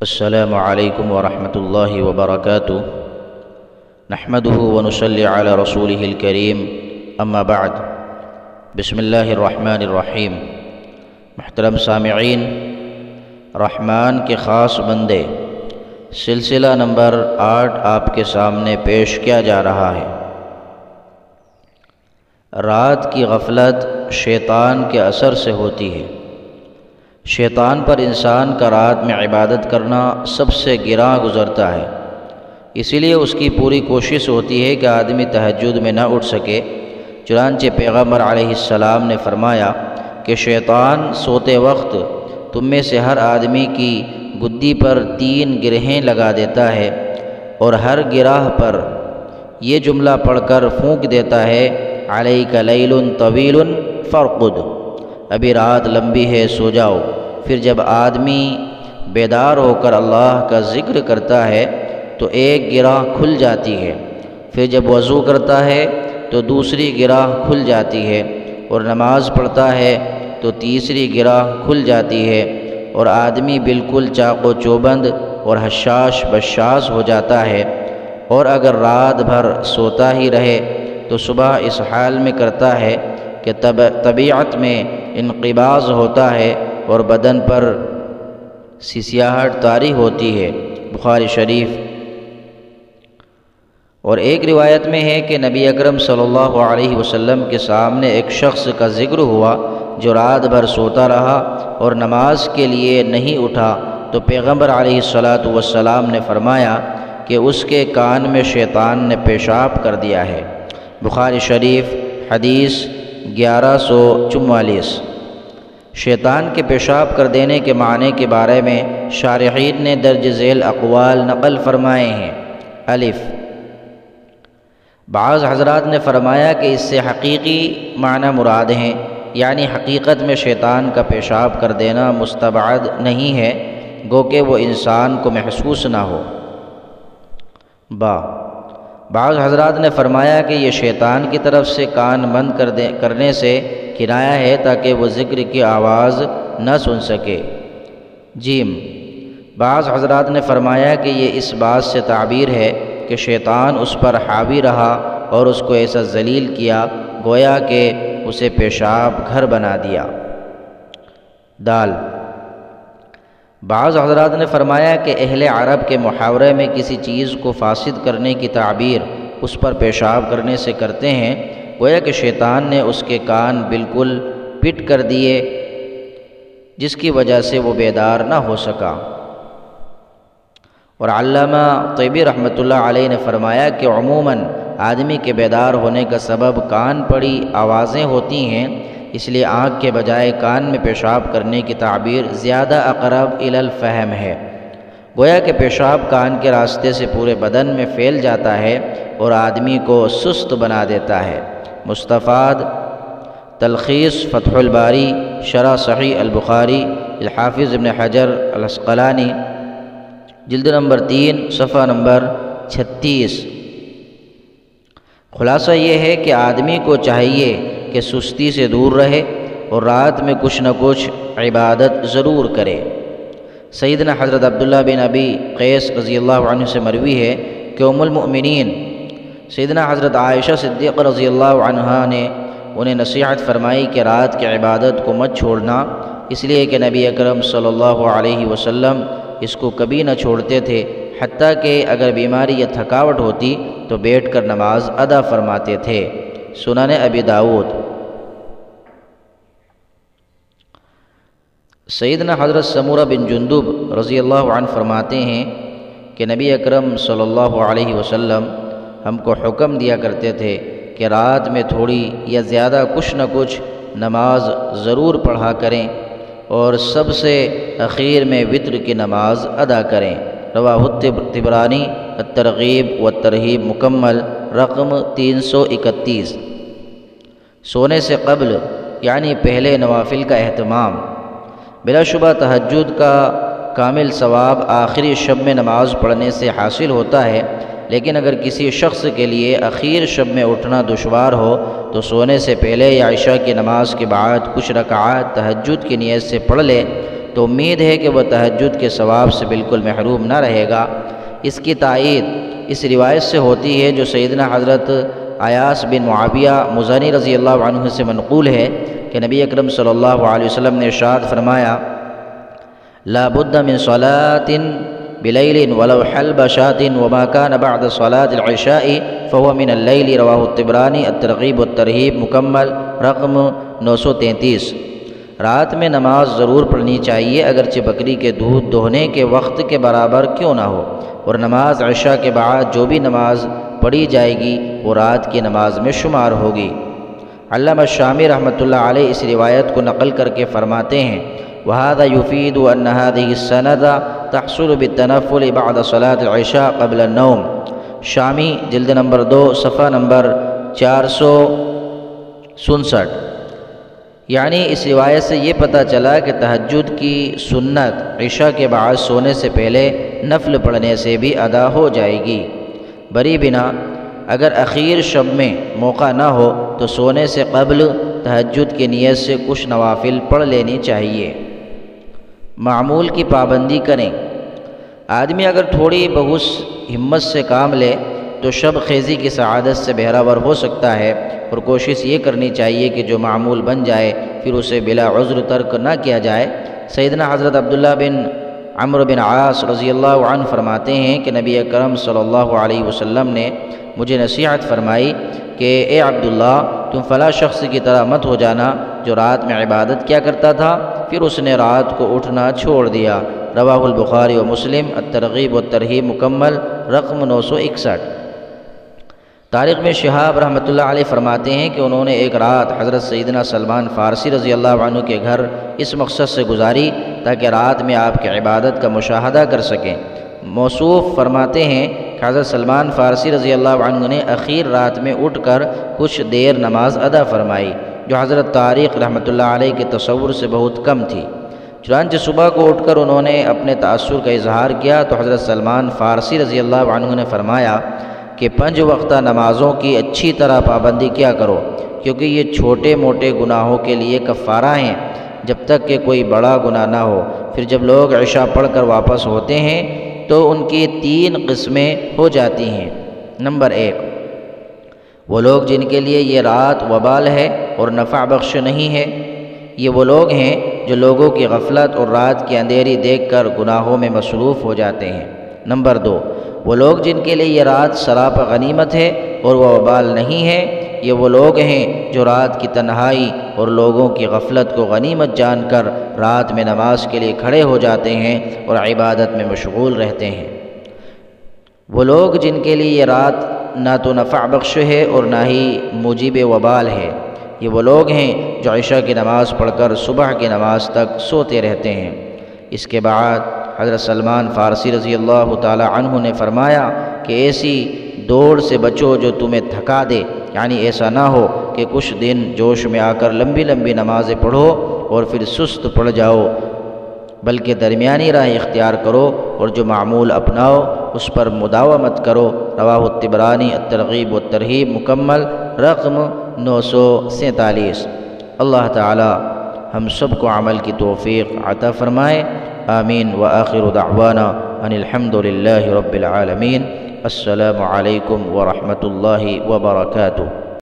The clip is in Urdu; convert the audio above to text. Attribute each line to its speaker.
Speaker 1: السلام علیکم ورحمۃ اللہ وبرکاتہ نحمدہ ونصلی علی رسولہ الکریم اما بعد بسم اللہ الرحمن الرحیم۔ محترم سامعین، رحمان کے خاص بندے سلسلہ نمبر 8 آپ کے سامنے پیش کیا جا رہا ہے۔ رات کی غفلت شیطان کے اثر سے ہوتی ہے۔ شیطان پر انسان کا رات میں عبادت کرنا سب سے گراں گزرتا ہے، اسی لیے اس کی پوری کوشش ہوتی ہے کہ آدمی تہجد میں نہ اٹھ سکے۔ چنانچہ پیغمبر علیہ السلام نے فرمایا کہ شیطان سوتے وقت تم میں سے ہر آدمی کی گدی پر 3 گرہیں لگا دیتا ہے اور ہر گراہ پر یہ جملہ پڑھ کر پھونک دیتا ہے، علیک لیل طویل فرقد، ابھی رات لمبی ہے سو جاؤ۔ پھر جب آدمی بیدار ہو کر اللہ کا ذکر کرتا ہے تو ایک گراہ کھل جاتی ہے، پھر جب وضو کرتا ہے تو دوسری گراہ کھل جاتی ہے، اور نماز پڑھتا ہے تو تیسری گراہ کھل جاتی ہے، اور آدمی بالکل چاق و چوبند اور حشاش بشاش ہو جاتا ہے۔ اور اگر رات بھر سوتا ہی رہے تو صبح اس حال میں کرتا ہے کہ طبیعت میں انقباض ہوتا ہے اور بدن پر سیاہٹ طاری ہوتی ہے۔ بخاری شریف۔ اور ایک روایت میں ہے کہ نبی اکرم صلی اللہ علیہ وسلم کے سامنے ایک شخص کا ذکر ہوا جو رات بھر سوتا رہا اور نماز کے لیے نہیں اٹھا، تو پیغمبر علیہ السلام نے فرمایا کہ اس کے کان میں شیطان نے پیشاب کر دیا ہے۔ بخاری شریف، حدیث 1144۔ شیطان کے پیشاب کر دینے کے معنی کے بارے میں شارحین نے درج ذیل اقوال نقل فرمائے ہیں۔ الف، بعض حضرات نے فرمایا کہ اس سے حقیقی معنی مراد ہیں، یعنی حقیقت میں شیطان کا پیشاب کر دینا مستبعد نہیں ہے، گو کہ وہ انسان کو محسوس نہ ہو۔ بعض حضرات نے فرمایا کہ یہ شیطان کی طرف سے کان بند کرنے سے کنایہ ہے تاکہ وہ ذکر کی آواز نہ سن سکے۔ جیم، بعض حضرات نے فرمایا کہ یہ اس بات سے تعبیر ہے کہ شیطان اس پر حاوی رہا اور اس کو ایسا ذلیل کیا گویا کہ اسے پیشاب گھر بنا دیا۔ دال، بعض حضرات نے فرمایا کہ اہل عرب کے محاورے میں کسی چیز کو فاسد کرنے کی تعبیر اس پر پیشاب کرنے سے کرتے ہیں، گویا کہ شیطان نے اس کے کان بالکل پٹ کر دیے جس کی وجہ سے وہ بیدار نہ ہو سکا۔ اور علامہ طیبی رحمۃ اللہ علیہ نے فرمایا کہ عموماً آدمی کے بیدار ہونے کا سبب کان پڑی آوازیں ہوتی ہیں، اس لیے آنکھ کے بجائے کان میں پیشاب کرنے کی تعبیر زیادہ اقرب الی الفہم ہے۔ گویا کہ پیشاب کان کے راستے سے پورے بدن میں پھیل جاتا ہے اور آدمی کو سست بنا دیتا ہے۔ مستفاد، تلخیص فتح الباری، شرح صحیح البخاری، الحافظ ابن حجر العسقلانی، جلد نمبر 3، صفحہ نمبر 36۔ خلاصہ یہ ہے کہ آدمی کو چاہیے کہ سستی سے دور رہے اور رات میں کچھ نہ کچھ عبادت ضرور کرے۔ سیدنا حضرت عبداللہ بن ابی قیس رضی اللہ عنہ سے مروی ہے کہ ام المؤمنین سیدنا حضرت عائشہ صدیقہ رضی اللہ عنہا نے انہیں نصیحت فرمائی کہ رات کی عبادت کو مت چھوڑنا، اس لیے کہ نبی اکرم صلی اللہ علیہ وسلم اس کو کبھی نہ چھوڑتے تھے، حتیٰ کہ اگر بیماری یا تھکاوٹ ہوتی تو بیٹھ کر نماز ادا فرماتے تھے۔ سنن ابی داؤد۔ سیدنا حضرت سمورہ بن جندب رضی اللہ عنہ فرماتے ہیں کہ نبی اکرم صلی اللہ علیہ وسلم ہم کو حکم دیا کرتے تھے کہ رات میں تھوڑی یا زیادہ کچھ نہ کچھ نماز ضرور پڑھا کریں اور سب سے اخیر میں وتر کی نماز ادا کریں۔ رواہ الطبرانی الترغیب والترہیب مکمل، رقم 331۔ سونے سے قبل یعنی پہلے نوافل کا اہتمام۔ بلا شبہ تہجد کا کامل ثواب آخری شب میں نماز پڑھنے سے حاصل ہوتا ہے، لیکن اگر کسی شخص کے لیے اخیر شب میں اٹھنا دشوار ہو تو سونے سے پہلے یا عشاء کی نماز کے بعد کچھ رکعات تہجد کی نیت سے پڑھ لے تو امید ہے کہ وہ تہجد کے ثواب سے بالکل محروم نہ رہے گا۔ اس کی تائید اس روایت سے ہوتی ہے جو سیدنا حضرت عیاص بن معاویہ مزنی رضی اللہ عنہ سے منقول ہے کہ نبی اکرم صلی اللہ علیہ وسلم نے ارشاد فرمایا: لا بد من صلاة بلیل ولو حلب شاة وما كان بعد صلاة العشاء فهو من اللیل۔ رواہ الطبرانی الترغیب والترہیب مکمل رقم 933۔ رات میں نماز ضرور پڑھنی چاہیے، اگرچہ بکری کے دودھ دوہنے کے وقت کے برابر کیوں نہ ہو، اور نماز عشاء کے بعد جو بھی نماز پڑھی جائے گی وہ رات کی نماز میں شمار ہوگی۔ علامہ شامی رحمۃ اللہ علیہ اس روایت کو نقل کر کے فرماتے ہیں: وَهَذَا يُفِيدُ أَنَّ هَذِهِ السَّنَدَ تَحْصُلُ بِالتَّنَفُّلِ بَعْدَ صَلَاةِ الْعِشَاءِ قبل النوم۔ شامی جلد نمبر 2 صفحہ نمبر 467۔ یعنی اس روایت سے یہ پتہ چلا کہ تہجد کی سنت عشاء کے بعد سونے سے پہلے نفل پڑھنے سے بھی ادا ہو جائے گی۔ بری بنا اگر اخیر شب میں موقع نہ ہو تو سونے سے قبل تہجد کی نیت سے کچھ نوافل پڑھ لینی چاہیے۔ معمول کی پابندی کریں۔ آدمی اگر تھوڑی بہت ہمت سے کام لے تو شب خیزی کی سعادت سے بہرہ ہو سکتا ہے، اور کوشش یہ کرنی چاہیے کہ جو معمول بن جائے پھر اسے بلا عذر ترک نہ کیا جائے۔ سیدنا حضرت عبداللہ بن عمرو بن عاص رضی اللہ عنہ فرماتے ہیں کہ نبی اکرم صلی اللہ علیہ وسلم نے مجھے نصیحت فرمائی کہ اے عبداللہ، تم فلاں شخص کی طرح مت ہو جانا جو رات میں عبادت کیا کرتا تھا پھر اس نے رات کو اٹھنا چھوڑ دیا۔ رواہ البخاری و مسلم الترغیب والترہیب مکمل رقم 961۔ تاریخ میں شہاب رحمۃ اللہ علیہ فرماتے ہیں کہ انہوں نے ایک رات حضرت سیدنا سلمان فارسی رضی اللہ عنہ کے گھر اس مقصد سے گزاری تاکہ رات میں آپ کی عبادت کا مشاہدہ کر سکیں۔ موصوف فرماتے ہیں کہ حضرت سلمان فارسی رضی اللہ عنہ نے اخیر رات میں اٹھ کر کچھ دیر نماز ادا فرمائی، جو حضرت طارق رحمۃ اللہ علیہ کے تصور سے بہت کم تھی۔ چنانچہ صبح کو اٹھ کر انہوں نے اپنے تأثر کا اظہار کیا تو حضرت سلمان فارسی رضی اللہ عنہ نے فرمایا کہ 5 وقتہ نمازوں کی اچھی طرح پابندی کیا کرو، کیونکہ یہ چھوٹے موٹے گناہوں کے لیے کفارہ ہیں جب تک کہ کوئی بڑا گناہ نہ ہو۔ پھر جب لوگ عشاء پڑھ کر واپس ہوتے ہیں تو ان کی 3 قسمیں ہو جاتی ہیں۔ نمبر 1، وہ لوگ جن کے لیے یہ رات وبال ہے اور نفع بخش نہیں ہے۔ یہ وہ لوگ ہیں جو لوگوں کی غفلت اور رات کی اندھیری دیکھ کر گناہوں میں مصروف ہو جاتے ہیں۔ نمبر 2، وہ لوگ جن کے لیے یہ رات سراپا غنیمت ہے اور وہ وبال نہیں ہے۔ یہ وہ لوگ ہیں جو رات کی تنہائی اور لوگوں کی غفلت کو غنیمت جان کر رات میں نماز کے لیے کھڑے ہو جاتے ہیں اور عبادت میں مشغول رہتے ہیں۔ وہ لوگ جن کے لیے یہ رات نہ تو نفع بخش ہے اور نہ ہی موجب وبال ہے۔ یہ وہ لوگ ہیں جو عشاء کی نماز پڑھ کر صبح کی نماز تک سوتے رہتے ہیں۔ اس کے بعد حضرت سلمان فارسی رضی اللہ تعالی عنہ نے فرمایا کہ ایسی دوڑ سے بچو جو تمہیں تھکا دے، یعنی ایسا نہ ہو کہ کچھ دن جوش میں آ کر لمبی لمبی نمازیں پڑھو اور پھر سست پڑ جاؤ، بلکہ درمیانی راہ اختیار کرو اور جو معمول اپناؤ اس پر مداومت کرو۔ رواہ الطبرانی الترغیب والترہیب مکمل رقم 947۔ اللہ تعالی ہم سب کو عمل کی توفیق عطا فرمائے، آمین۔ وآخر دعوانا ان الحمد للہ رب العالمین۔ السلام علیکم ورحمۃ اللہ وبرکاتہ۔